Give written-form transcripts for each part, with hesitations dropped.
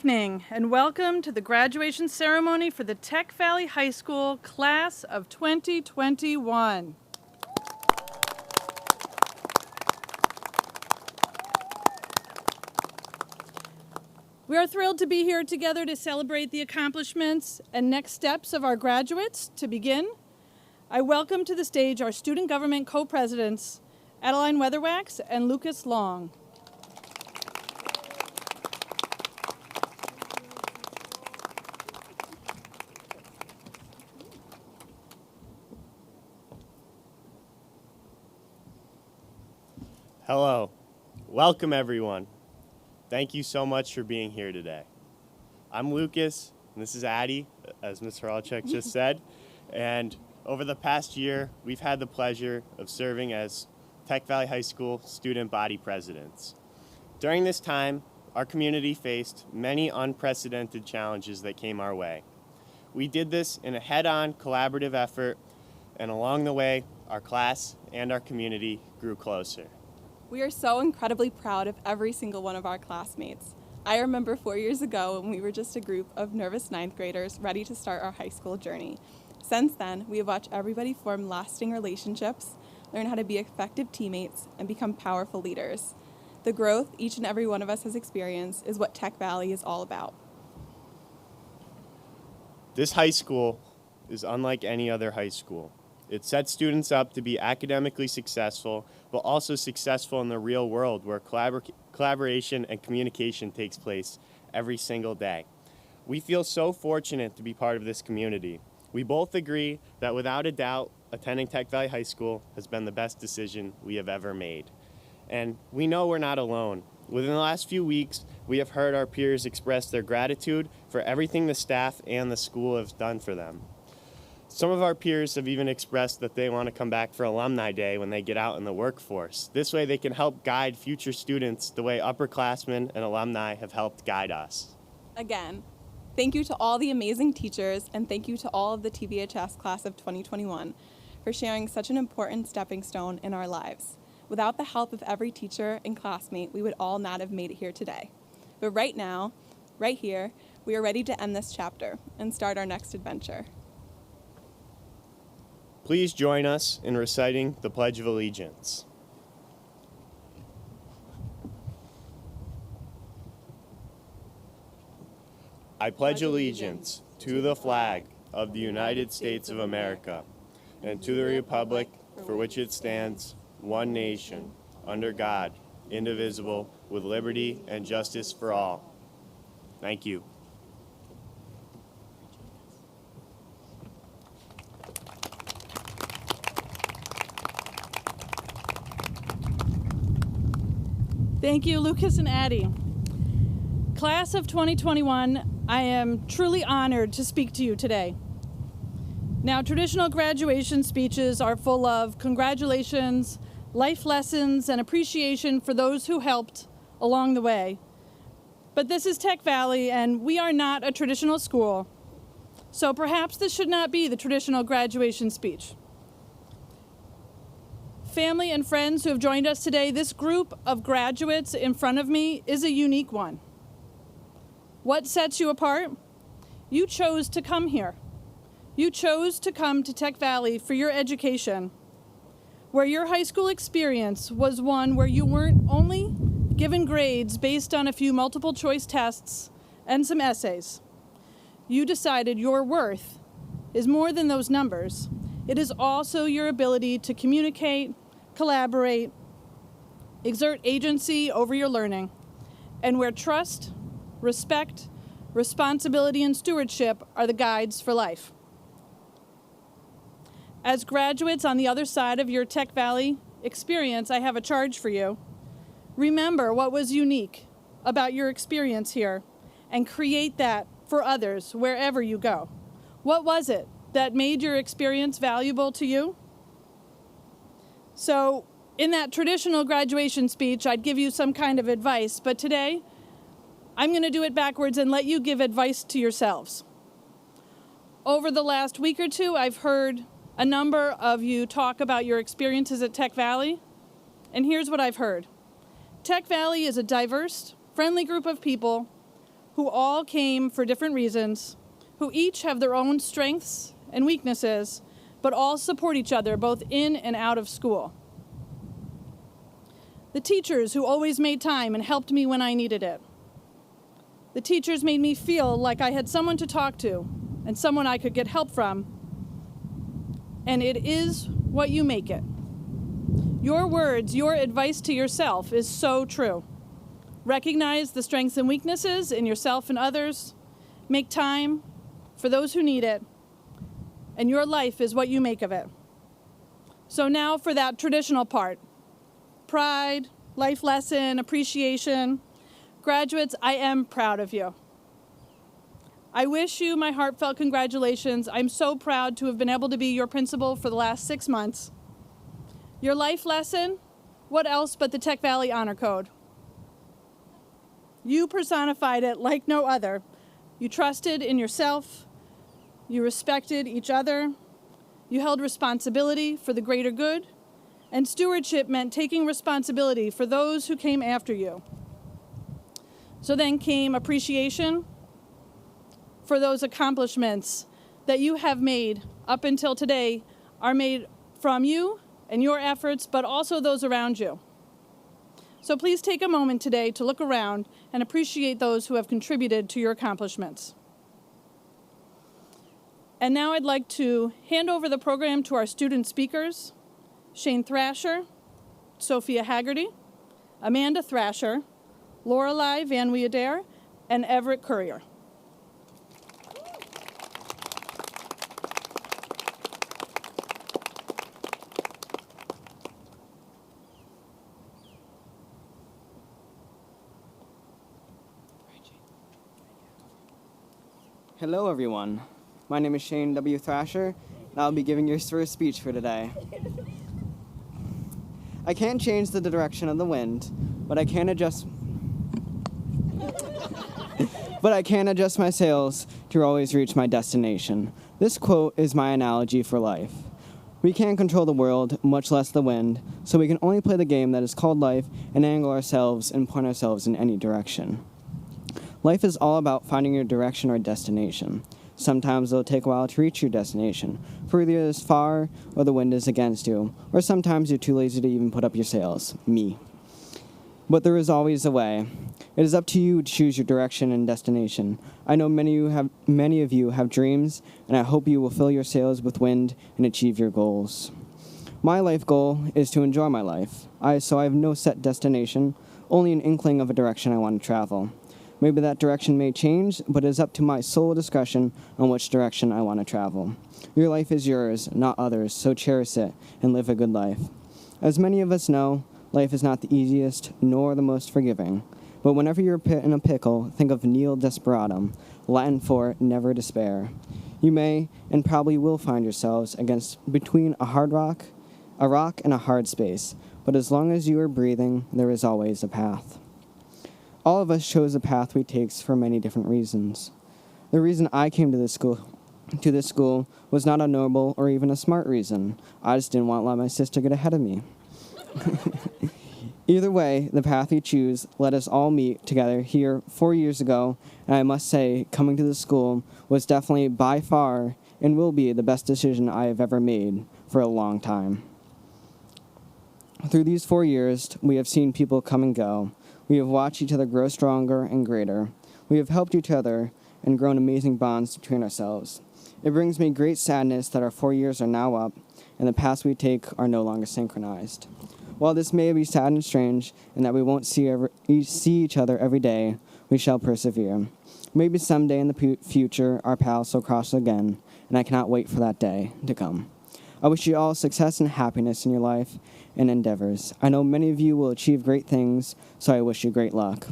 evening, and welcome to the graduation ceremony for the Tech Valley High School Class of 2021. We are thrilled to be here together to celebrate the accomplishments and next steps of our graduates. To begin, I welcome to the stage our student government co-presidents, Adeline Weatherwax and Lucas Long. Hello. Welcome, everyone. Thank you so much for being here today. I'm Lucas, and this is Addie, as Ms. Hralchuk just said. And over the past year, we've had the pleasure of serving as Tech Valley High School student body presidents. During this time, our community faced many unprecedented challenges that came our way. We did this in a head-on collaborative effort, and along the way, our class and our community grew closer. We are so incredibly proud of every single one of our classmates. I remember 4 years ago when we were just a group of nervous ninth graders ready to start our high school journey. Since then, we have watched everybody form lasting relationships, learn how to be effective teammates, and become powerful leaders. The growth each and every one of us has experienced is what Tech Valley is all about. This high school is unlike any other high school. It sets students up to be academically successful, but also successful in the real world where collaboration and communication takes place every single day. We feel so fortunate to be part of this community. We both agree that without a doubt, attending Tech Valley High School has been the best decision we have ever made. And we know we're not alone. Within the last few weeks, we have heard our peers express their gratitude for everything the staff and the school have done for them. Some of our peers have even expressed that they want to come back for Alumni Day when they get out in the workforce. This way they can help guide future students the way upperclassmen and alumni have helped guide us. Again, thank you to all the amazing teachers, and thank you to all of the TVHS class of 2021 for sharing such an important stepping stone in our lives. Without the help of every teacher and classmate, we would all not have made it here today. But right now, right here, we are ready to end this chapter and start our next adventure. Please join us in reciting the Pledge of Allegiance. I pledge allegiance to the flag of the United States of America and to the republic for which it stands, one nation, under God, indivisible, with liberty and justice for all. Thank you. Thank you, Lucas and Addie. Class of 2021, I am truly honored to speak to you today. Now, traditional graduation speeches are full of congratulations, life lessons, and appreciation for those who helped along the way. But this is Tech Valley, and we are not a traditional school, so perhaps this should not be the traditional graduation speech. Family and friends who have joined us today, this group of graduates in front of me is a unique one. What sets you apart? You chose to come here. You chose to come to Tech Valley for your education, where your high school experience was one where you weren't only given grades based on a few multiple choice tests and some essays. You decided your worth is more than those numbers. It is also your ability to communicate, collaborate, exert agency over your learning, and where trust, respect, responsibility, and stewardship are the guides for life. As graduates on the other side of your Tech Valley experience, I have a charge for you. Remember what was unique about your experience here and create that for others wherever you go. What was it that made your experience valuable to you? So, in that traditional graduation speech, I'd give you some kind of advice, but today, I'm going to do it backwards and let you give advice to yourselves. Over the last week or two, I've heard a number of you talk about your experiences at Tech Valley, and here's what I've heard. Tech Valley is a diverse, friendly group of people who all came for different reasons, who each have their own strengths and weaknesses, but all support each other both in and out of school. The teachers who always made time and helped me when I needed it. The teachers made me feel like I had someone to talk to and someone I could get help from. And it is what you make it. Your words, your advice to yourself is so true. Recognize the strengths and weaknesses in yourself and others. Make time for those who need it. And your life is what you make of it. So now for that traditional part. Pride, life lesson, appreciation. Graduates, I am proud of you. I wish you my heartfelt congratulations. I'm so proud to have been able to be your principal for the last 6 months. Your life lesson, what else but the Tech Valley Honor Code? You personified it like no other. You trusted in yourself. You respected each other. You held responsibility for the greater good. And stewardship meant taking responsibility for those who came after you. So then came appreciation for those accomplishments that you have made up until today are made from you and your efforts, but also those around you. So please take a moment today to look around and appreciate those who have contributed to your accomplishments. And now I'd like to hand over the program to our student speakers, Shane Thrasher, Sophia Haggerty, Amanda Thrasher, Lorelei Van Weadair, and Everett Courier. Hello, everyone. My name is Shane W. Thrasher, and I'll be giving your first speech for today. I can't change the direction of the wind, but I can adjust my sails to always reach my destination. This quote is my analogy for life. We can't control the world, much less the wind, so we can only play the game that is called life and angle ourselves and point ourselves in any direction. Life is all about finding your direction or destination. Sometimes it'll take a while to reach your destination, for either it is far or the wind is against you, or sometimes you're too lazy to even put up your sails. Me. But there is always a way. It is up to you to choose your direction and destination. I know many of you have dreams, and I hope you will fill your sails with wind and achieve your goals. My life goal is to enjoy my life. So I have no set destination, only an inkling of a direction I want to travel. Maybe that direction may change, but it is up to my sole discretion on which direction I want to travel. Your life is yours, not others, so cherish it and live a good life. As many of us know, life is not the easiest nor the most forgiving. But whenever you're in a pickle, think of nil desperatum, Latin for never despair. You may and probably will find yourselves between a rock and a hard space, but as long as you are breathing, there is always a path. All of us chose a path we take for many different reasons. The reason I came to this school was not a noble or even a smart reason. I just didn't want to let my sister get ahead of me. Either way, the path we choose let us all meet together here 4 years ago, and I must say, coming to this school was definitely by far and will be the best decision I have ever made for a long time. Through these 4 years, we have seen people come and go. We have watched each other grow stronger and greater. We have helped each other and grown amazing bonds between ourselves. It brings me great sadness that our 4 years are now up, and the paths we take are no longer synchronized. While this may be sad and strange, and that we won't see each other every day, we shall persevere. Maybe someday in the future, our paths will cross again, and I cannot wait for that day to come. I wish you all success and happiness in your life and endeavors. I know many of you will achieve great things, so I wish you great luck.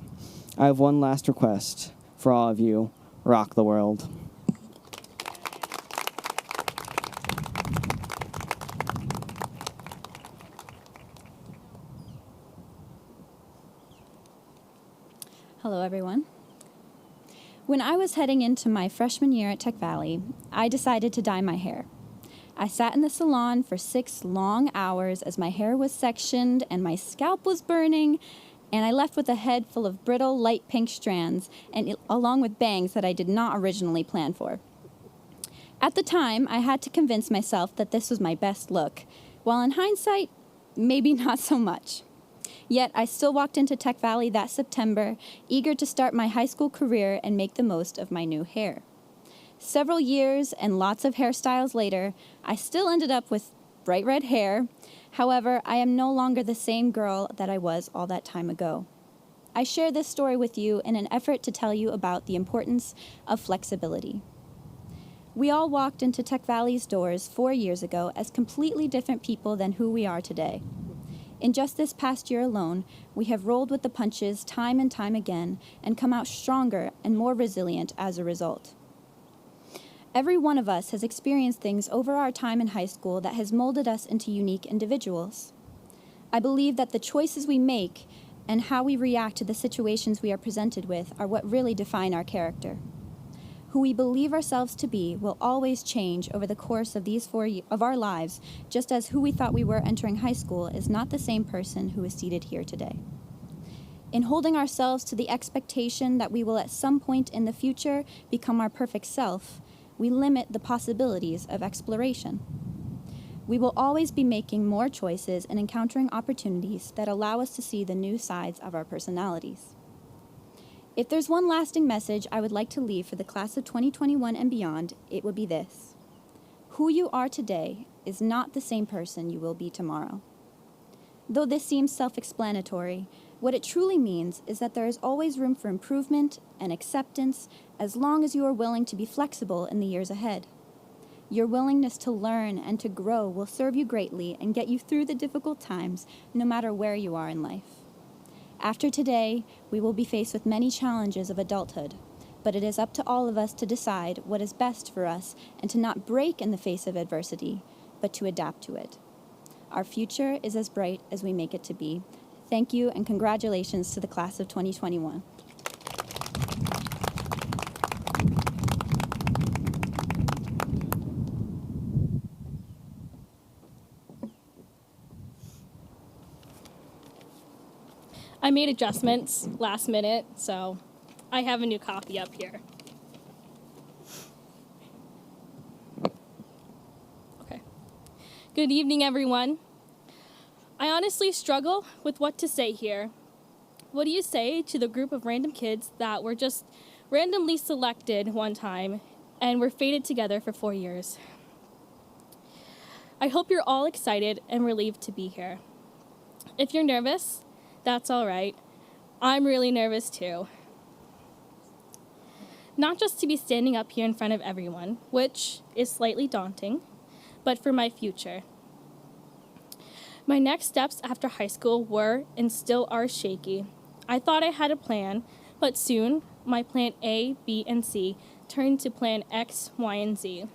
I have one last request for all of you. Rock the world. Hello, everyone. When I was heading into my freshman year at Tech Valley, I decided to dye my hair. I sat in the salon for 6 long hours as my hair was sectioned and my scalp was burning, and I left with a head full of brittle, light pink strands, and along with bangs that I did not originally plan for. At the time, I had to convince myself that this was my best look, while in hindsight, maybe not so much. Yet, I still walked into Tech Valley that September, eager to start my high school career and make the most of my new hair. Several years and lots of hairstyles later, I still ended up with bright red hair. However, I am no longer the same girl that I was all that time ago. I share this story with you in an effort to tell you about the importance of flexibility. We all walked into Tech Valley's doors 4 years ago as completely different people than who we are today. In just this past year alone, we have rolled with the punches time and time again and come out stronger and more resilient as a result. Every one of us has experienced things over our time in high school that has molded us into unique individuals. I believe that the choices we make and how we react to the situations we are presented with are what really define our character. Who we believe ourselves to be will always change over the course of these 4 years of our lives, just as who we thought we were entering high school is not the same person who is seated here today. In holding ourselves to the expectation that we will at some point in the future become our perfect self, we limit the possibilities of exploration. We will always be making more choices and encountering opportunities that allow us to see the new sides of our personalities. If there's one lasting message I would like to leave for the class of 2021 and beyond, it would be this. Who you are today is not the same person you will be tomorrow. Though this seems self-explanatory, what it truly means is that there is always room for improvement and acceptance as long as you are willing to be flexible in the years ahead. Your willingness to learn and to grow will serve you greatly and get you through the difficult times, no matter where you are in life. After today, we will be faced with many challenges of adulthood, but it is up to all of us to decide what is best for us and to not break in the face of adversity, but to adapt to it. Our future is as bright as we make it to be. Thank you and congratulations to the class of 2021. I made adjustments last minute, so I have a new copy up here. Okay. Good evening, everyone. I honestly struggle with what to say here. What do you say to the group of random kids that were just randomly selected one time and were fated together for 4 years? I hope you're all excited and relieved to be here. If you're nervous, that's all right. I'm really nervous too. Not just to be standing up here in front of everyone, which is slightly daunting, but for my future. My next steps after high school were and still are shaky. I thought I had a plan, but soon my plan A, B, and C turned to plan X, Y, and Z.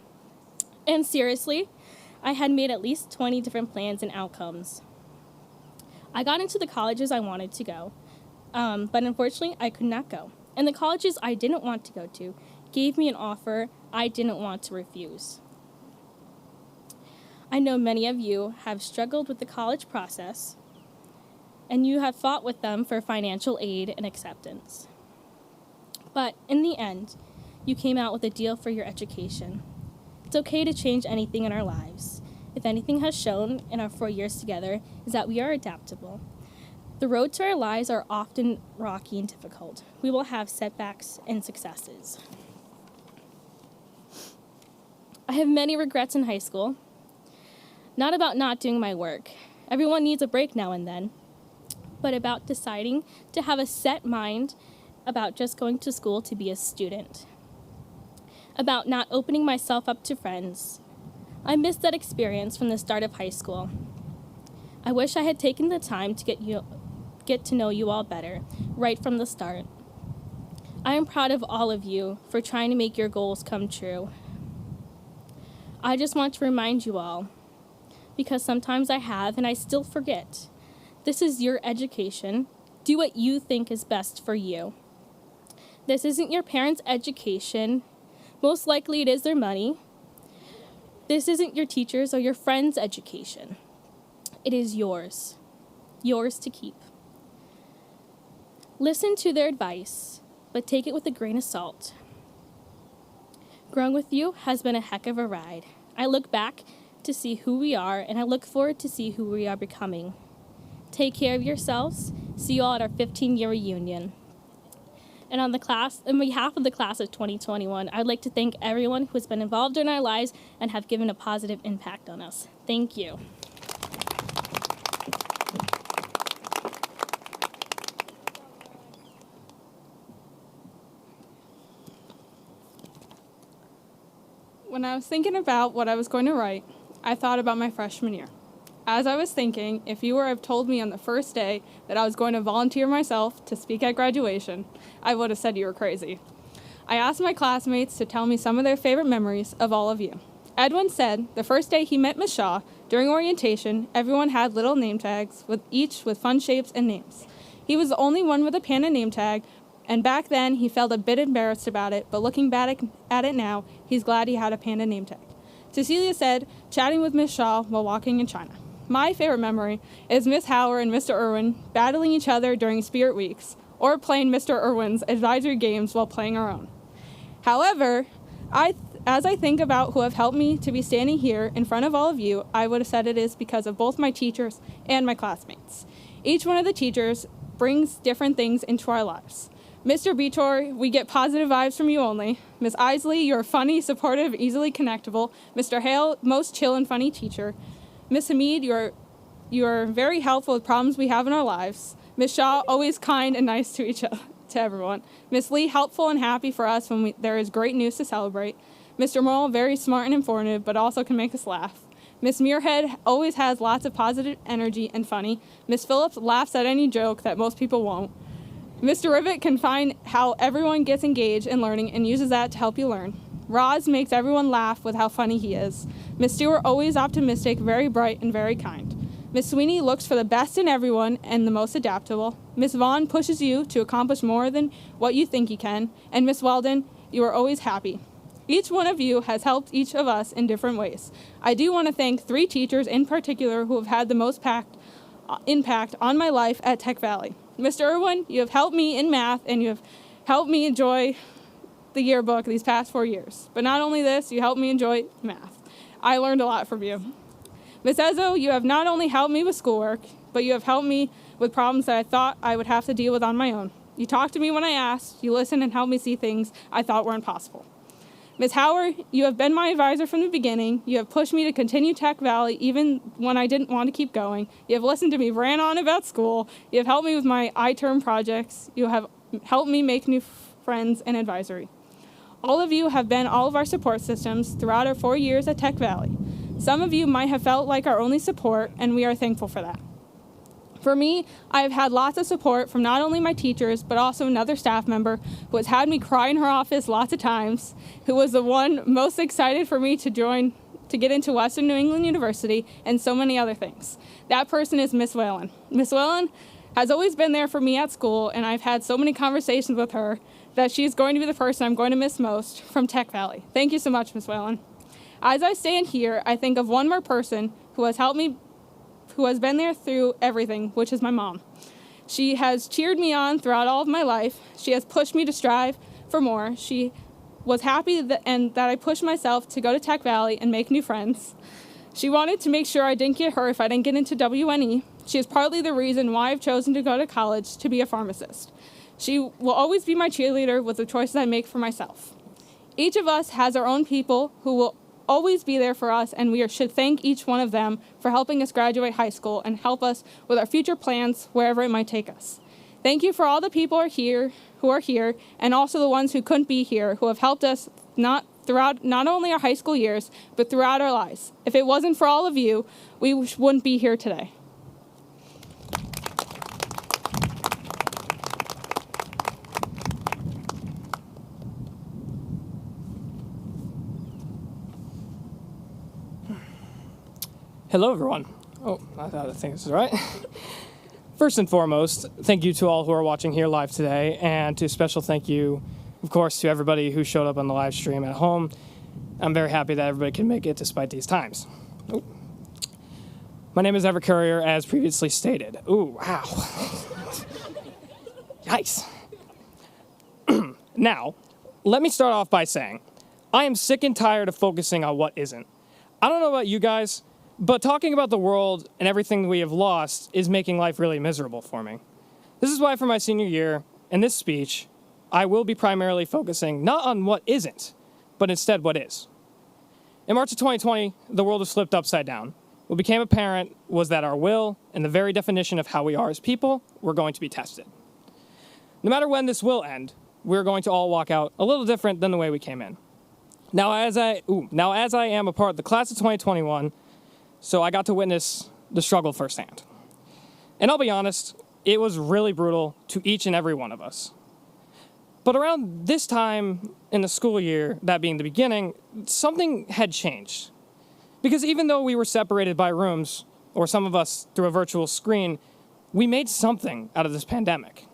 And seriously, I had made at least 20 different plans and outcomes. I got into the colleges I wanted to go, but unfortunately I could not go. And the colleges I didn't want to go to gave me an offer I didn't want to refuse. I know many of you have struggled with the college process, and you have fought with them for financial aid and acceptance. But in the end, you came out with a deal for your education. It's okay to change anything in our lives. If anything has shown in our 4 years together is that we are adaptable. The road to our lives are often rocky and difficult. We will have setbacks and successes. I have many regrets in high school. Not about not doing my work. Everyone needs a break now and then. But about deciding to have a set mind about just going to school to be a student. About not opening myself up to friends. I missed that experience from the start of high school. I wish I had taken the time to get to know you all better right from the start. I am proud of all of you for trying to make your goals come true. I just want to remind you all, because sometimes I have and I still forget, this is your education. Do what you think is best for you. This isn't your parents' education. Most likely it is their money. This isn't your teachers' or your friends' education. It is yours to keep. Listen to their advice, but take it with a grain of salt. Growing with you has been a heck of a ride. I look back to see who we are, and I look forward to see who we are becoming. Take care of yourselves. See you all at our 15-year reunion. And on behalf of the class of 2021, I'd like to thank everyone who has been involved in our lives and have given a positive impact on us. Thank you. When I was thinking about what I was going to write, I thought about my freshman year. As I was thinking, if you were to have told me on the first day that I was going to volunteer myself to speak at graduation, I would have said you were crazy. I asked my classmates to tell me some of their favorite memories of all of you. Edwin said the first day he met Miss Shaw, during orientation, everyone had little name tags, each with fun shapes and names. He was the only one with a panda name tag, and back then he felt a bit embarrassed about it, but looking back at it now, he's glad he had a panda name tag. Cecilia said, chatting with Miss Shaw while walking in China. My favorite memory is Miss Hauer and Mr. Irwin battling each other during Spirit Weeks, or playing Mr. Irwin's advisory games while playing our own. However, as I think about who have helped me to be standing here in front of all of you, I would have said it is because of both my teachers and my classmates. Each one of the teachers brings different things into our lives. Mr. Beator, we get positive vibes from you only. Miss Isley, you're funny, supportive, easily connectable. Mr. Hale, most chill and funny teacher. Miss Hamid, you're very helpful with problems we have in our lives. Miss Shaw, always kind and nice to everyone. Miss Lee, helpful and happy for us when there is great news to celebrate. Mr. Morrill, very smart and informative, but also can make us laugh. Miss Muirhead always has lots of positive energy and funny. Miss Phillips laughs at any joke that most people won't. Mr. Rivet can find how everyone gets engaged in learning and uses that to help you learn. Roz makes everyone laugh with how funny he is. Miss Stewart, always optimistic, very bright, and very kind. Miss Sweeney looks for the best in everyone and the most adaptable. Miss Vaughn pushes you to accomplish more than what you think you can. And Miss Weldon, you are always happy. Each one of you has helped each of us in different ways. I do want to thank 3 teachers in particular who have had the most impact on my life at Tech Valley. Mr. Irwin, you have helped me in math, and you have helped me enjoy the yearbook these past 4 years. But not only this, you helped me enjoy math. I learned a lot from you. Miss Ezzo, you have not only helped me with schoolwork, but you have helped me with problems that I thought I would have to deal with on my own. You talked to me when I asked, you listened and helped me see things I thought were impossible. Ms. Howard, you have been my advisor from the beginning. You have pushed me to continue Tech Valley even when I didn't want to keep going. You have listened to me rant on about school. You have helped me with my iTerm projects. You have helped me make new friends and advisory. All of you have been all of our support systems throughout our 4 years at Tech Valley. Some of you might have felt like our only support, and we are thankful for that. For me, I have had lots of support from not only my teachers, but also another staff member who has had me cry in her office lots of times, who was the one most excited for me to get into Western New England University, and so many other things. That person is Miss Whalen. Miss Whalen has always been there for me at school, and I've had so many conversations with her that she's going to be the person I'm going to miss most from Tech Valley. Thank you so much, Miss Whalen. As I stand here, I think of one more person who has helped me, who has been there through everything, which is my mom. She has cheered me on throughout all of my life. She has pushed me to strive for more. She was happy that I pushed myself to go to Tech Valley and make new friends. She wanted to make sure I didn't get hurt if I didn't get into WNE. She is partly the reason why I've chosen to go to college to be a pharmacist. She will always be my cheerleader with the choices I make for myself. Each of us has our own people who will always be there for us, and we should thank each one of them for helping us graduate high school and help us with our future plans wherever it might take us. Thank you for all the people who are here, and also the ones who couldn't be here, who have helped us throughout not only our high school years, but throughout our lives. If it wasn't for all of you, we wouldn't be here today. Hello, everyone. Oh, I think this is right. First and foremost, thank you to all who are watching here live today, and to special thank you, of course, to everybody who showed up on the live stream at home. I'm very happy that everybody can make it despite these times. Ooh. My name is Everett Courier, as previously stated. Ooh, wow. Nice. Now, let me start off by saying, I am sick and tired of focusing on what isn't. I don't know about you guys, but talking about the world and everything we have lost is making life really miserable for me. This is why for my senior year, in this speech, I will be primarily focusing not on what isn't, but instead what is. In March of 2020, the world was flipped upside down. What became apparent was that our will and the very definition of how we are as people were going to be tested. No matter when this will end, we're going to all walk out a little different than the way we came in. Now, as I am a part of the class of 2021, so I got to witness the struggle firsthand. And I'll be honest, it was really brutal to each and every one of us. But around this time in the school year, that being the beginning, something had changed. Because even though we were separated by rooms, or some of us through a virtual screen, we made something out of this pandemic.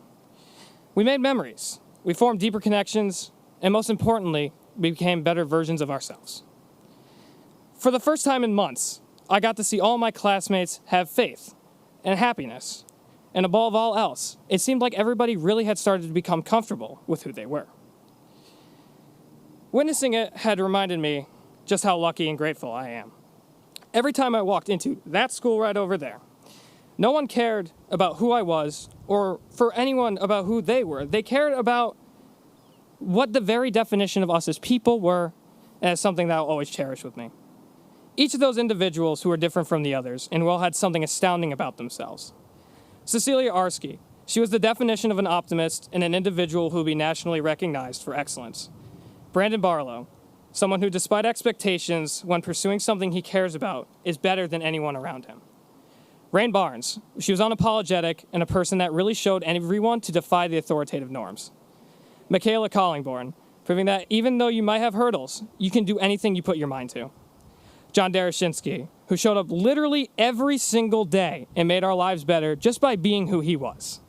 We made memories, we formed deeper connections, and most importantly, we became better versions of ourselves. For the first time in months, I got to see all my classmates have faith and happiness. And above all else, it seemed like everybody really had started to become comfortable with who they were. Witnessing it had reminded me just how lucky and grateful I am. Every time I walked into that school right over there, no one cared about who I was or for anyone about who they were. They cared about what the very definition of us as people were, and as something that I'll always cherish with me. Each of those individuals who were different from the others and who all had something astounding about themselves. Cecilia Arsky, she was the definition of an optimist and an individual who would be nationally recognized for excellence. Brandon Barlow, someone who, despite expectations, when pursuing something he cares about, is better than anyone around him. Rain Barnes, she was unapologetic and a person that really showed everyone to defy the authoritative norms. Michaela Collingborn, proving that even though you might have hurdles, you can do anything you put your mind to. John Darashinsky, who showed up literally every single day and made our lives better just by being who he was.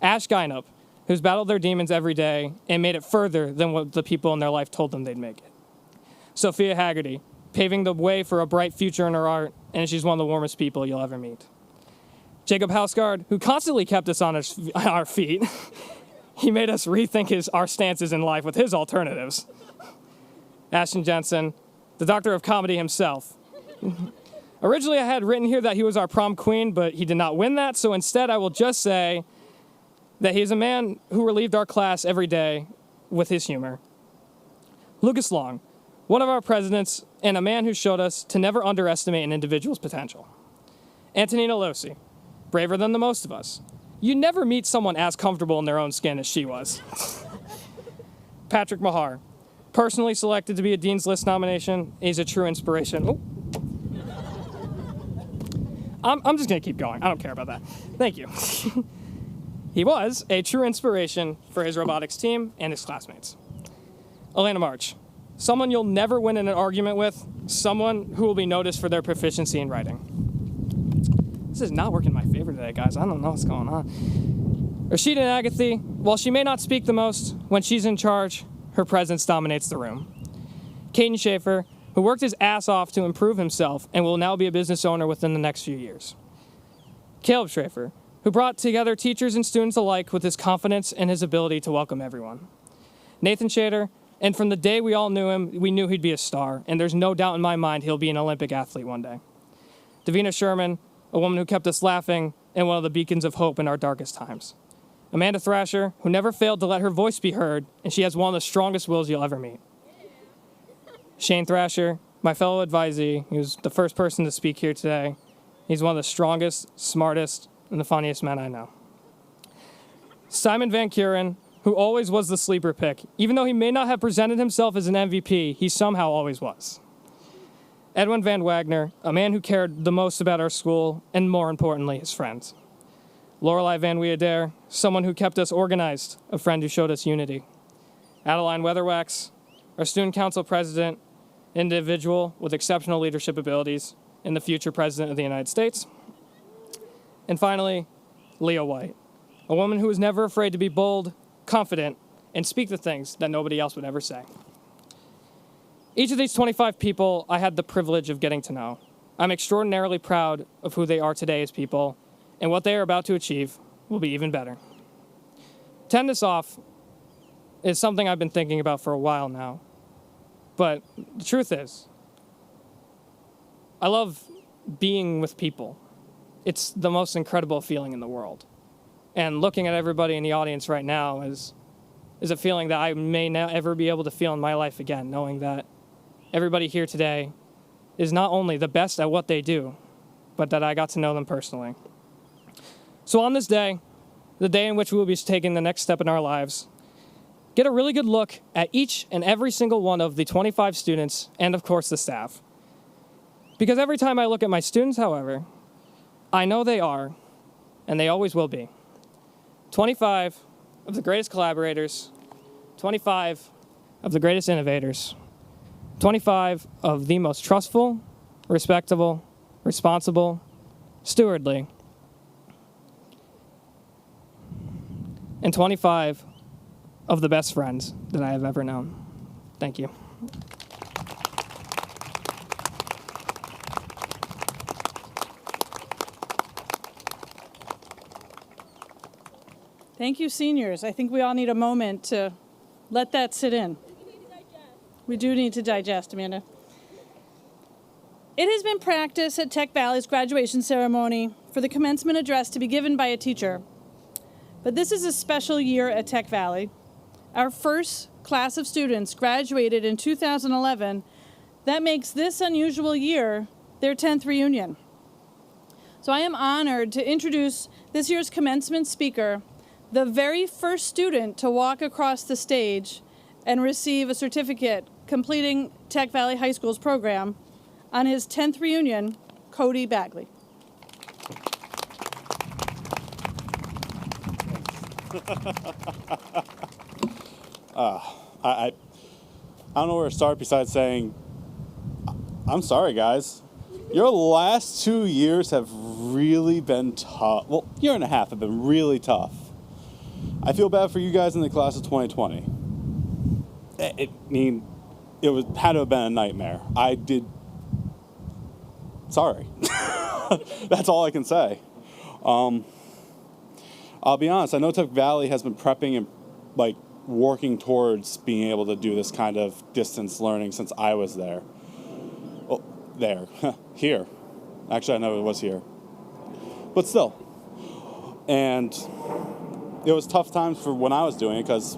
Ash Geinup, who's battled their demons every day and made it further than what the people in their life told them they'd make it. Sophia Haggerty, paving the way for a bright future in her art, and she's one of the warmest people you'll ever meet. Jacob Hausgaard, who constantly kept us on our feet. He made us rethink our stances in life with his alternatives. Ashton Jensen, the doctor of comedy himself. Originally, I had written here that he was our prom queen, but he did not win that, so instead I will just say that he is a man who relieved our class every day with his humor. Lucas Long, one of our presidents, and a man who showed us to never underestimate an individual's potential. Antonina Losi, braver than the most of us. You never meet someone as comfortable in their own skin as she was. Patrick Maher, personally selected to be a Dean's List nomination. He's a true inspiration. Oh. I'm just going to keep going. I don't care about that. Thank you. He was a true inspiration for his robotics team and his classmates. Elena March, someone you'll never win in an argument with, someone who will be noticed for their proficiency in writing. This is not working in my favor today, guys. I don't know what's going on. Rashida Agathy, while she may not speak the most, when she's in charge, her presence dominates the room. Caden Schaefer, who worked his ass off to improve himself and will now be a business owner within the next few years. Caleb Schrafer, who brought together teachers and students alike with his confidence and his ability to welcome everyone. Nathan Shader, and from the day we all knew him, we knew he'd be a star, and there's no doubt in my mind he'll be an Olympic athlete one day. Davina Sherman, a woman who kept us laughing and one of the beacons of hope in our darkest times. Amanda Thrasher, who never failed to let her voice be heard, and she has one of the strongest wills you'll ever meet. Shane Thrasher, my fellow advisee, he was the first person to speak here today. He's one of the strongest, smartest, and the funniest men I know. Simon Van Kuren, who always was the sleeper pick. Even though he may not have presented himself as an MVP, he somehow always was. Edwin Van Wagner, a man who cared the most about our school, and more importantly, his friends. Lorelei Van Weerdare, someone who kept us organized, a friend who showed us unity. Adeline Weatherwax, our student council president, individual with exceptional leadership abilities, and the future president of the United States. And finally, Leah White, a woman who was never afraid to be bold, confident, and speak the things that nobody else would ever say. Each of these 25 people I had the privilege of getting to know. I'm extraordinarily proud of who they are today as people, and what they are about to achieve will be even better. To end this off is something I've been thinking about for a while now. But the truth is, I love being with people. It's the most incredible feeling in the world. And looking at everybody in the audience right now is a feeling that I may not ever be able to feel in my life again, knowing that everybody here today is not only the best at what they do, but that I got to know them personally. So on this day, the day in which we will be taking the next step in our lives, get a really good look at each and every single one of the 25 students and, of course, the staff. Because every time I look at my students, however, I know they are, and they always will be, 25 of the greatest collaborators, 25 of the greatest innovators, 25 of the most trustful, respectable, responsible, stewardly, and 25 of the best friends that I have ever known. Thank you. Thank you, seniors. I think we all need a moment to let that sit in. We do need to digest, Amanda. It has been practice at Tech Valley's graduation ceremony for the commencement address to be given by a teacher. But this is a special year at Tech Valley. Our first class of students graduated in 2011. That makes this unusual year their 10th reunion. So I am honored to introduce this year's commencement speaker, the very first student to walk across the stage and receive a certificate completing Tech Valley High School's program on his 10th reunion, Cody Bagley. I don't know where to start besides saying, I'm sorry, guys. Your last 2 years have really been tough. Well, year and a half have been really tough. I feel bad for you guys in the class of 2020. Had to have been a nightmare. Sorry. That's all I can say. I'll be honest, I know Tech Valley has been prepping and working towards being able to do this kind of distance learning since I was there. Well, there. Here. Actually, I know it was here. But still. And it was tough times for when I was doing it because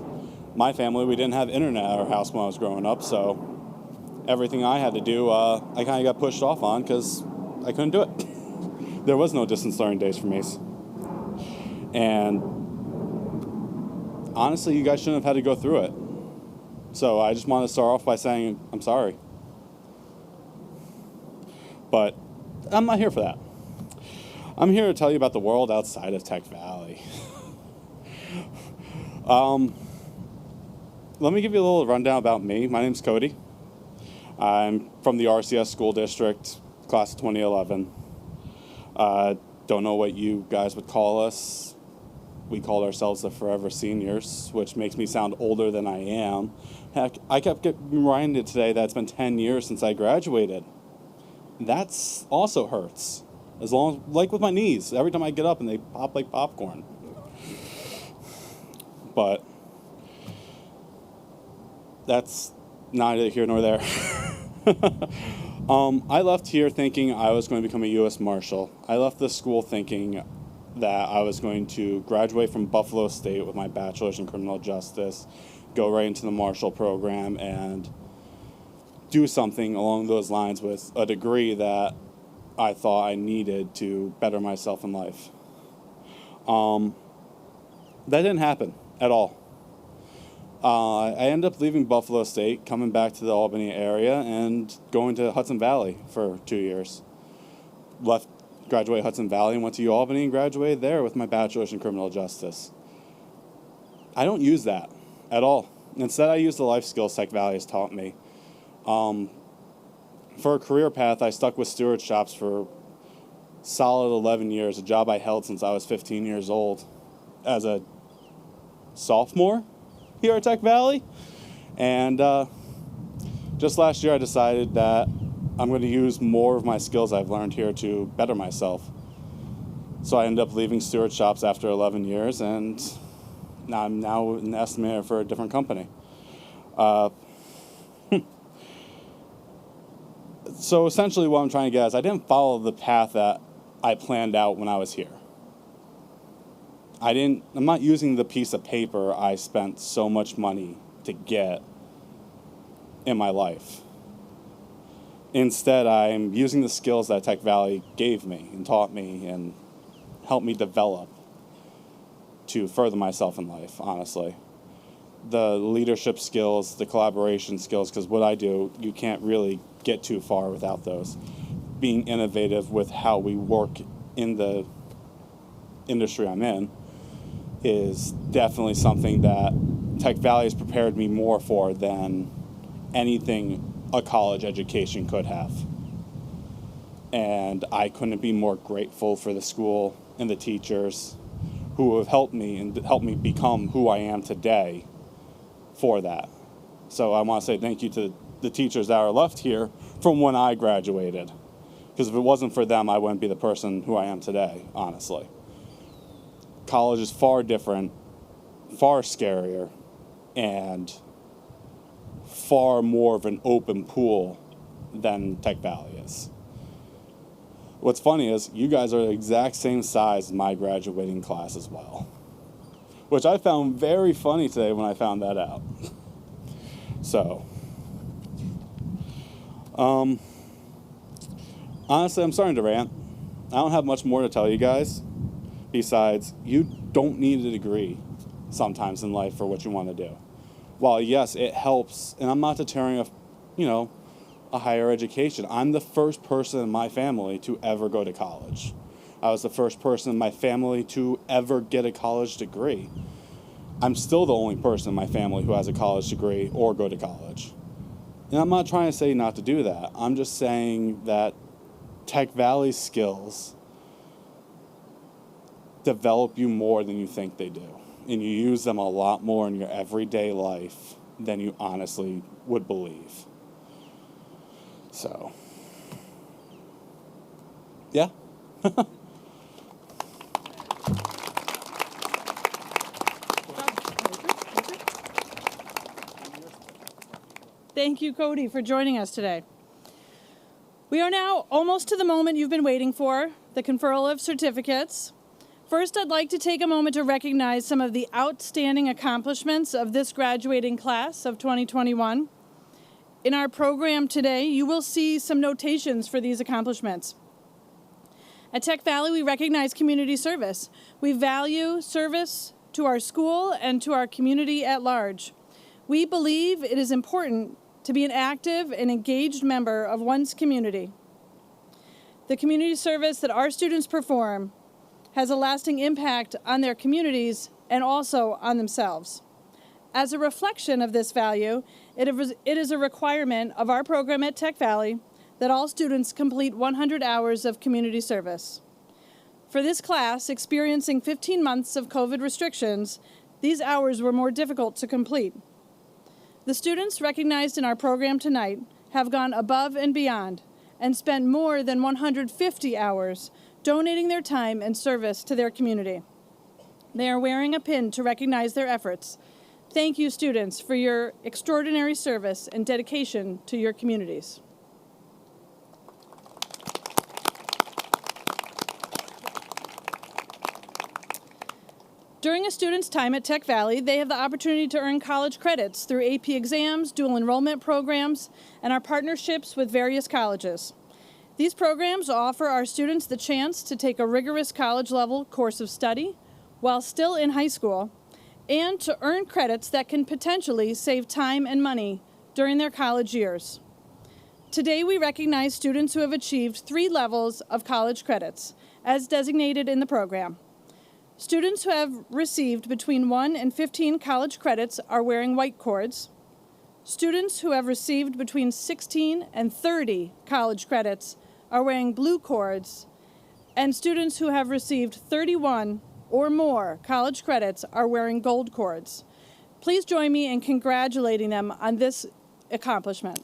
my family, we didn't have internet at our house when I was growing up, so everything I had to do, I kind of got pushed off on because I couldn't do it. There was no distance learning days for me. And honestly, you guys shouldn't have had to go through it. So I just want to start off by saying I'm sorry. But I'm not here for that. I'm here to tell you about the world outside of Tech Valley. Let me give you a little rundown about me. My name's Cody. I'm from the RCS school district, class of 2011. Don't know what you guys would call us. We called ourselves the Forever Seniors, which makes me sound older than I am. Heck, I kept getting reminded today that it's been 10 years since I graduated. That's also hurts. As long as, like with my knees, every time I get up and they pop like popcorn. But that's neither here nor there. I left here thinking I was going to become a U.S. Marshal. I left the school thinking that I was going to graduate from Buffalo State with my bachelor's in criminal justice, go right into the Marshal program, and do something along those lines with a degree that I thought I needed to better myself in life. That didn't happen at all. I ended up leaving Buffalo State, coming back to the Albany area, and going to Hudson Valley for 2 years. Graduated Hudson Valley and went to Albany and graduated there with my bachelor's in criminal justice. I don't use that at all. Instead, I use the life skills Tech Valley has taught me. For a career path, I stuck with steward shops for solid 11 years, a job I held since I was 15 years old as a sophomore here at Tech Valley. And just last year, I decided that I'm going to use more of my skills I've learned here to better myself. So I ended up leaving steward shops after 11 years and I'm now an estimator for a different company. So essentially what I'm trying to get is I didn't follow the path that I planned out when I was here. I'm not using the piece of paper I spent so much money to get in my life. Instead, I'm using the skills that Tech Valley gave me and taught me and helped me develop to further myself in life, honestly. The leadership skills, the collaboration skills, because what I do, you can't really get too far without those. Being innovative with how we work in the industry I'm in is definitely something that Tech Valley has prepared me more for than anything a college education could have. And I couldn't be more grateful for the school and the teachers who have helped me and helped me become who I am today for that. So I want to say thank you to the teachers that are left here from when I graduated. Because if it wasn't for them, I wouldn't be the person who I am today, honestly. College is far different, far scarier, and far more of an open pool than Tech Valley is. What's funny is you guys are the exact same size as my graduating class as well, which I found very funny today when I found that out. So, honestly, I'm starting to rant. I don't have much more to tell you guys besides you don't need a degree sometimes in life for what you want to do. While yes, it helps, and I'm not deterring a higher education. I'm the first person in my family to ever go to college. I was the first person in my family to ever get a college degree. I'm still the only person in my family who has a college degree or go to college. And I'm not trying to say not to do that. I'm just saying that Tech Valley skills develop you more than you think they do. And you use them a lot more in your everyday life than you honestly would believe. So, yeah. Thank you, Cody, for joining us today. We are now almost to the moment you've been waiting for, the conferral of certificates. First, I'd like to take a moment to recognize some of the outstanding accomplishments of this graduating class of 2021. In our program today, you will see some notations for these accomplishments. At Tech Valley, we recognize community service. We value service to our school and to our community at large. We believe it is important to be an active and engaged member of one's community. The community service that our students perform has a lasting impact on their communities and also on themselves. As a reflection of this value, it is a requirement of our program at Tech Valley that all students complete 100 hours of community service. For this class, experiencing 15 months of COVID restrictions, these hours were more difficult to complete. The students recognized in our program tonight have gone above and beyond and spent more than 150 hours donating their time and service to their community. They are wearing a pin to recognize their efforts. Thank you, students, for your extraordinary service and dedication to your communities. During a student's time at Tech Valley, they have the opportunity to earn college credits through AP exams, dual enrollment programs, and our partnerships with various colleges. These programs offer our students the chance to take a rigorous college-level course of study while still in high school, and to earn credits that can potentially save time and money during their college years. Today, we recognize students who have achieved 3 levels of college credits, as designated in the program. Students who have received between 1 and 15 college credits are wearing white cords. Students who have received between 16 and 30 college credits are wearing blue cords, and students who have received 31 or more college credits are wearing gold cords. Please join me in congratulating them on this accomplishment.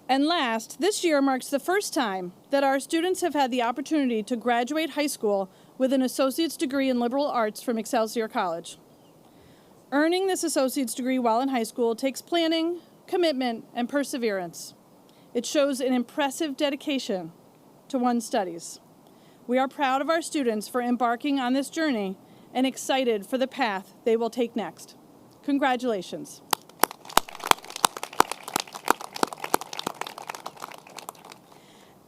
And last, this year marks the first time that our students have had the opportunity to graduate high school with an associate's degree in liberal arts from Excelsior College. Earning this associate's degree while in high school takes planning, commitment, and perseverance. It shows an impressive dedication to one's studies. We are proud of our students for embarking on this journey and excited for the path they will take next. Congratulations.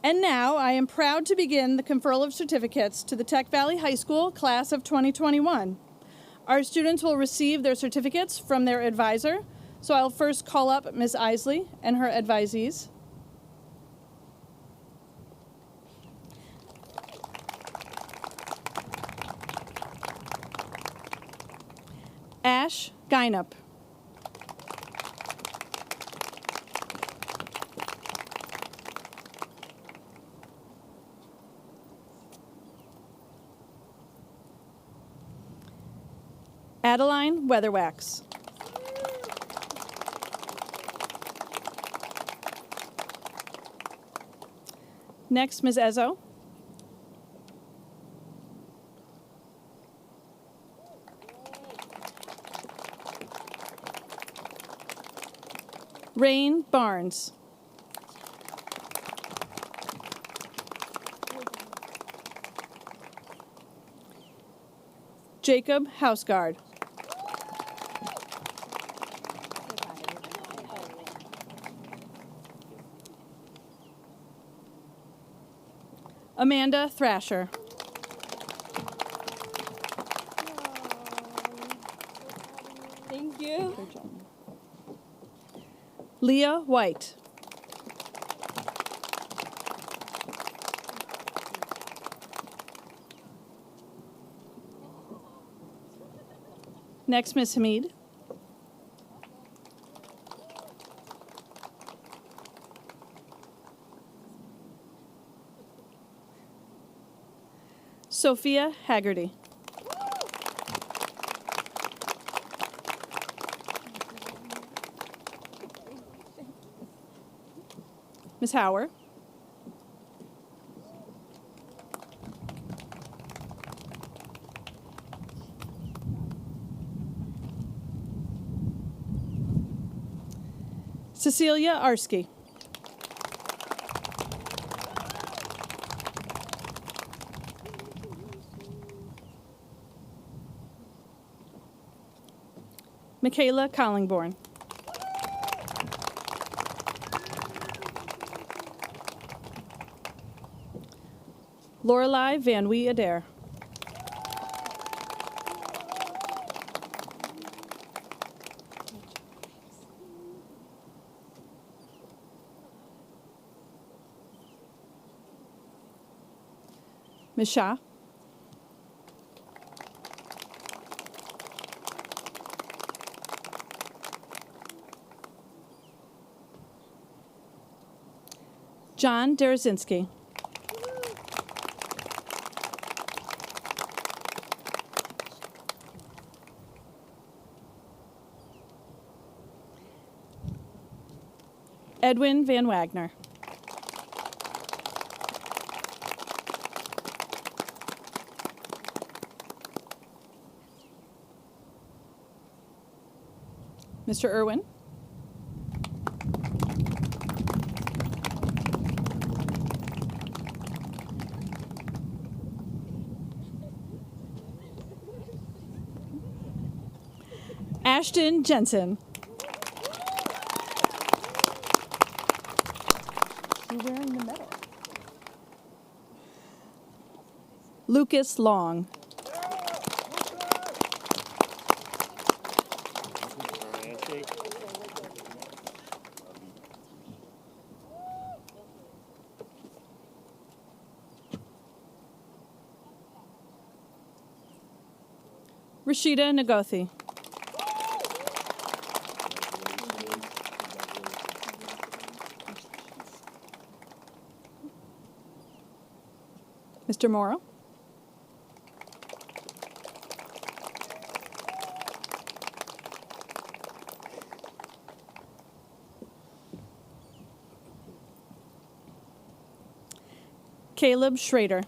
And now I am proud to begin the conferral of certificates to the Tech Valley High School class of 2021. Our students will receive their certificates from their advisor, so I'll first call up Ms. Isley and her advisees. Ash Geinup. Adeline Weatherwax. Next, Ms. Ezzo. Rain Barnes. Jacob Houseguard. Amanda Thrasher. Thank you. Leah White. Next, Ms. Hamid. Sophia Haggerty. Ms. Hauer. Cecilia Arsky. Michaela Collingborn. Lorelei Van Wee Adair. Ms. Shah. John Derazinski. Edwin Van Wagner. Mr. Irwin. Ashton Jensen. You're wearing the medal. Lucas Long. Rashida Nagothi. Mr. Morrow. Caleb Schrader.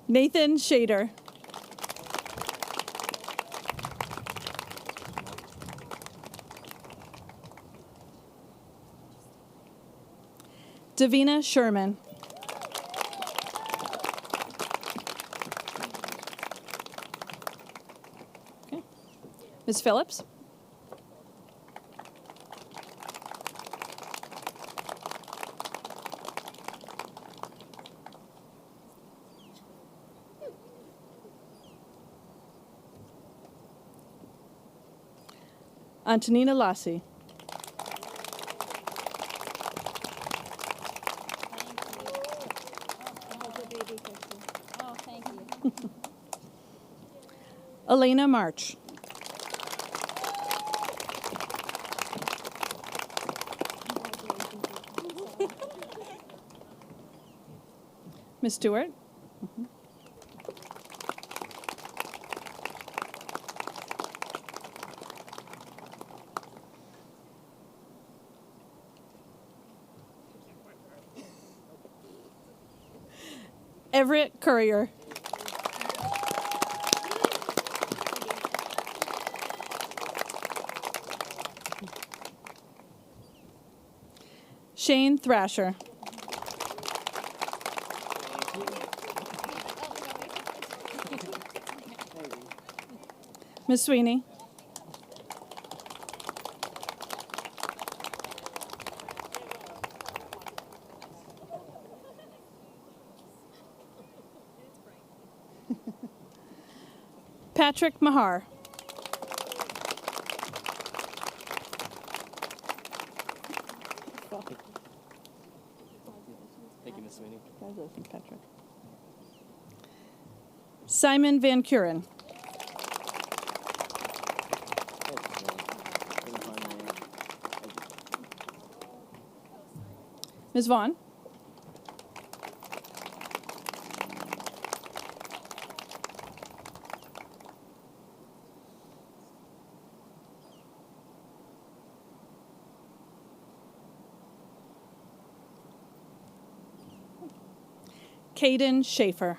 Nathan Shader. Davina Sherman. Okay. Ms. Phillips. Antonina Lassi. Oh, thank you. Elena March. Ms. Stewart. Everett Courier. Shane Thrasher. Ms. Sweeney. Patrick Maher. Thank you, Ms. Sweeney. Congratulations, Patrick. Simon Van Kuren. Ms. Vaughn. Caden Schaefer.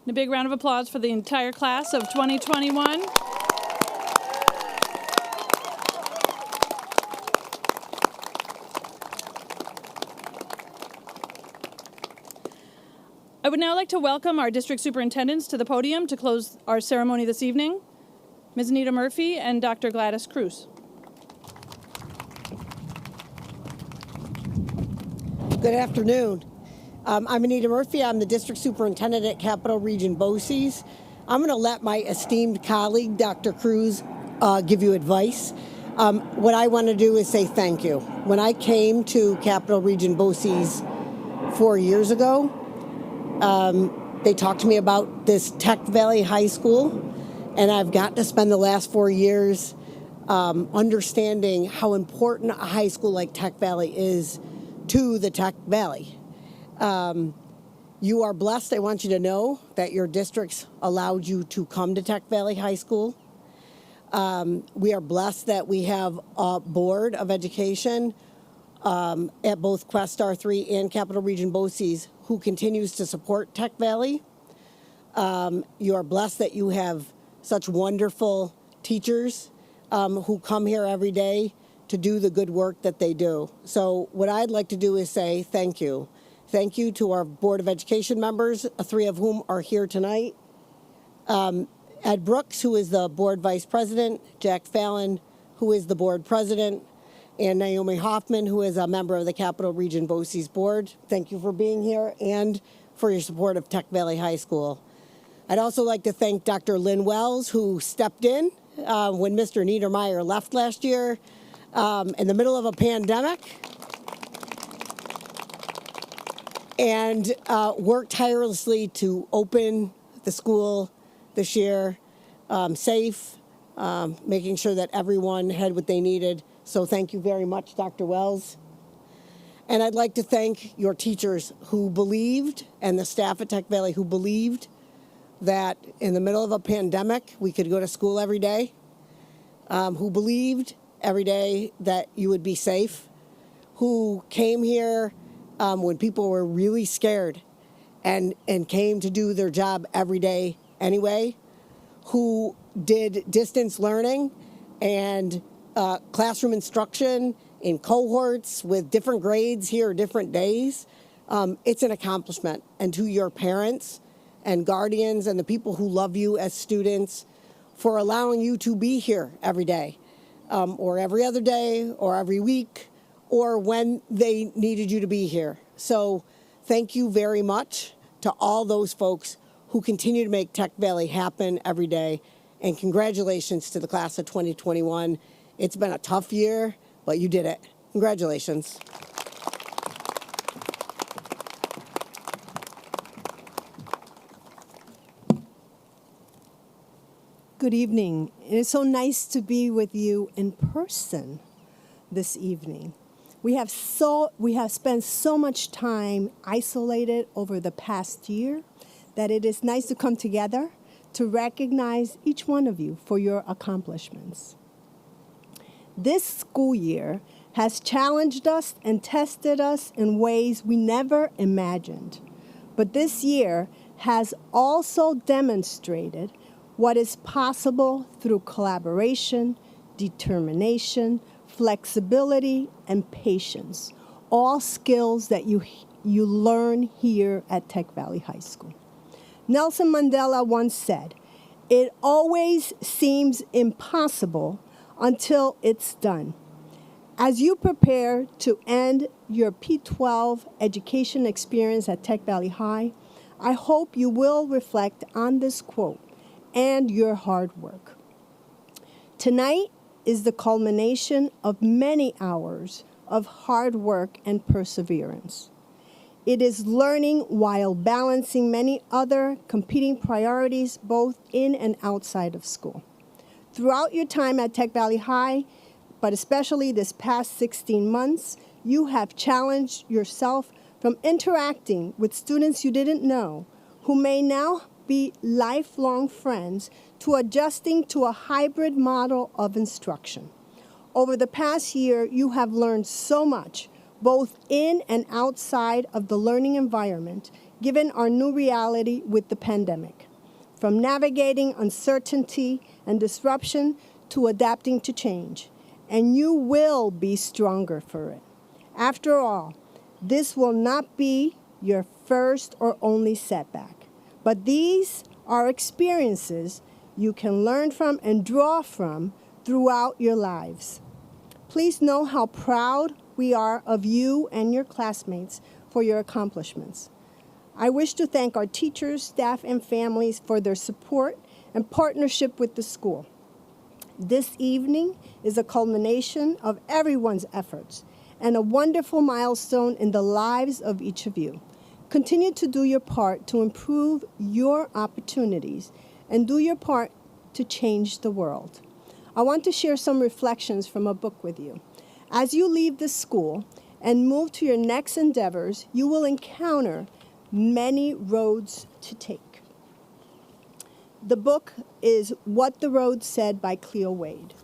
And a big round of applause for the entire class of 2021. I would now like to welcome our district superintendents to the podium to close our ceremony this evening. Ms. Anita Murphy and Dr. Gladys Cruz. Good afternoon. I'm Anita Murphy. I'm the district superintendent at Capital Region BOCES. I'm going to let my esteemed colleague, Dr. Cruz, give you advice. What I want to do is say thank you. When I came to Capital Region BOCES 4 years ago, they talked to me about this Tech Valley High School. And I've got to spend the last 4 years understanding how important a high school like Tech Valley is to the Tech Valley. You are blessed. I want you to know that your districts allowed you to come to Tech Valley High School. We are blessed that we have a board of education at both Quest R3 and Capital Region BOCES who continues to support Tech Valley. You are blessed that you have such wonderful teachers who come here every day to do the good work that they do. So what I'd like to do is say thank you. Thank you to our Board of Education members, 3 of whom are here tonight. Ed Brooks, who is the board vice president, Jack Fallon, who is the board president, and Naomi Hoffman, who is a member of the Capital Region BOCES board. Thank you for being here and for your support of Tech Valley High School. I'd also like to thank Dr. Lynn Wells, who stepped in when Mr. Niedermeyer left last year in the middle of a pandemic and worked tirelessly to open the school this year safe, making sure that everyone had what they needed So thank you very much, Dr. Wells. And I'd like to thank your teachers who believed, and the staff at Tech Valley who believed that in the middle of a pandemic, we could go to school every day, who believed every day that you would be safe, who came here when people were really scared and came to do their job every day anyway, who did distance learning and classroom instruction in cohorts with different grades here, different days. It's an accomplishment. And to your parents and guardians and the people who love you as students for allowing you to be here every day, or every other day, or every week, or when they needed you to be here. So thank you very much to all those folks who continue to make Tech Valley happen every day. And congratulations to the class of 2021. It's been a tough year, but you did it. Congratulations. Good evening. It is so nice to be with you in person this evening. We have spent so much time isolated over the past year that it is nice to come together to recognize each one of you for your accomplishments. This school year has challenged us and tested us in ways we never imagined. But this year has also demonstrated what is possible through collaboration, determination, flexibility, and patience, all skills that you learn here at Tech Valley High School. Nelson Mandela once said, "It always seems impossible until it's done." As you prepare to end your P12 education experience at Tech Valley High, I hope you will reflect on this quote and your hard work. Tonight is the culmination of many hours of hard work and perseverance. It is learning while balancing many other competing priorities both in and outside of school. Throughout your time at Tech Valley High, but especially this past 16 months, you have challenged yourself from interacting with students you didn't know, who may now be lifelong friends, to adjusting to a hybrid model of instruction. Over the past year, you have learned so much, both in and outside of the learning environment, given our new reality with the pandemic. From navigating uncertainty and disruption to adapting to change. And you will be stronger for it. After all, this will not be your first or only setback. But these are experiences you can learn from and draw from throughout your lives. Please know how proud we are of you and your classmates for your accomplishments. I wish to thank our teachers, staff, and families for their support and partnership with the school. This evening is a culmination of everyone's efforts and a wonderful milestone in the lives of each of you. Continue to do your part to improve your opportunities and do your part to change the world. I want to share some reflections from a book with you. As you leave this school and move to your next endeavors, you will encounter many roads to take. The book is What the Road Said by Cleo Wade.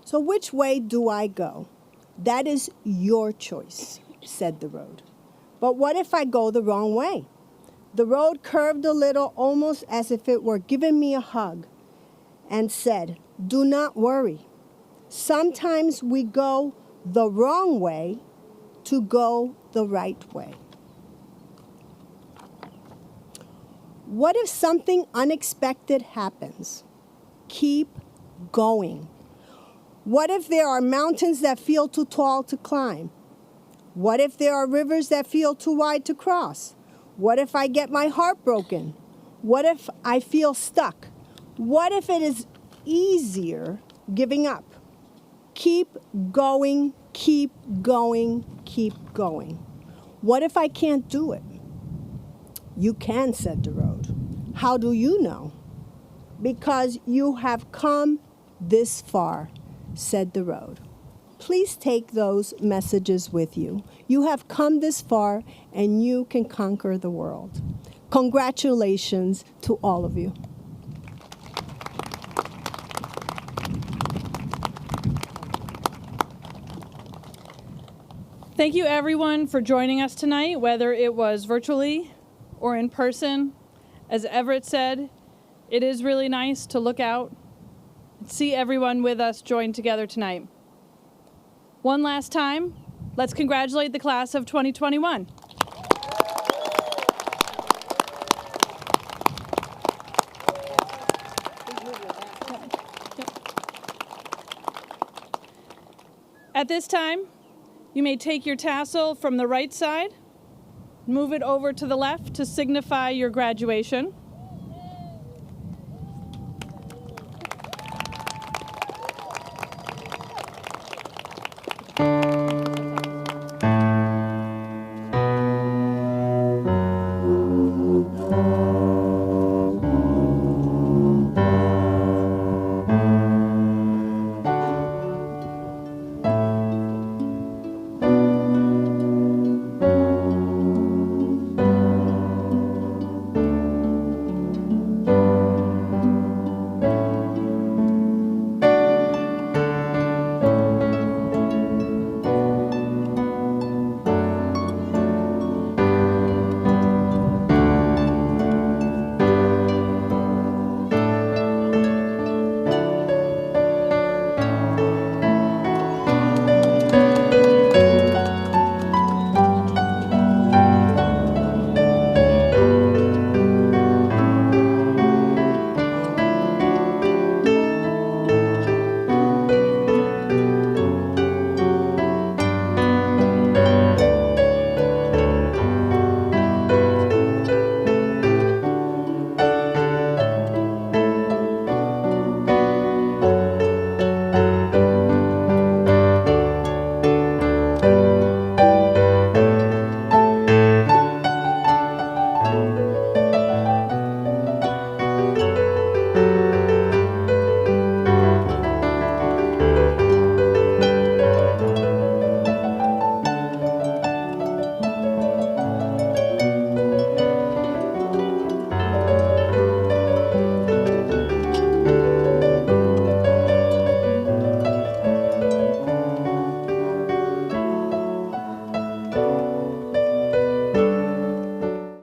So which way do I go? That is your choice, said the road. But what if I go the wrong way? The road curved a little, almost as if it were giving me a hug, and said, do not worry. Sometimes we go the wrong way to go the right way. What if something unexpected happens? Keep going. What if there are mountains that feel too tall to climb? What if there are rivers that feel too wide to cross? What if I get my heart broken? What if I feel stuck? What if it is easier giving up? Keep going, keep going, keep going. What if I can't do it? You can, said the road. How do you know? Because you have come this far, said the road. Please take those messages with you. You have come this far, and you can conquer the world. Congratulations to all of you. Thank you, everyone, for joining us tonight, whether it was virtually or in person. As Everett said, it is really nice to look out and see everyone with us joined together tonight. One last time, let's congratulate the class of 2021. At this time, you may take your tassel from the right side, move it over to the left to signify your graduation.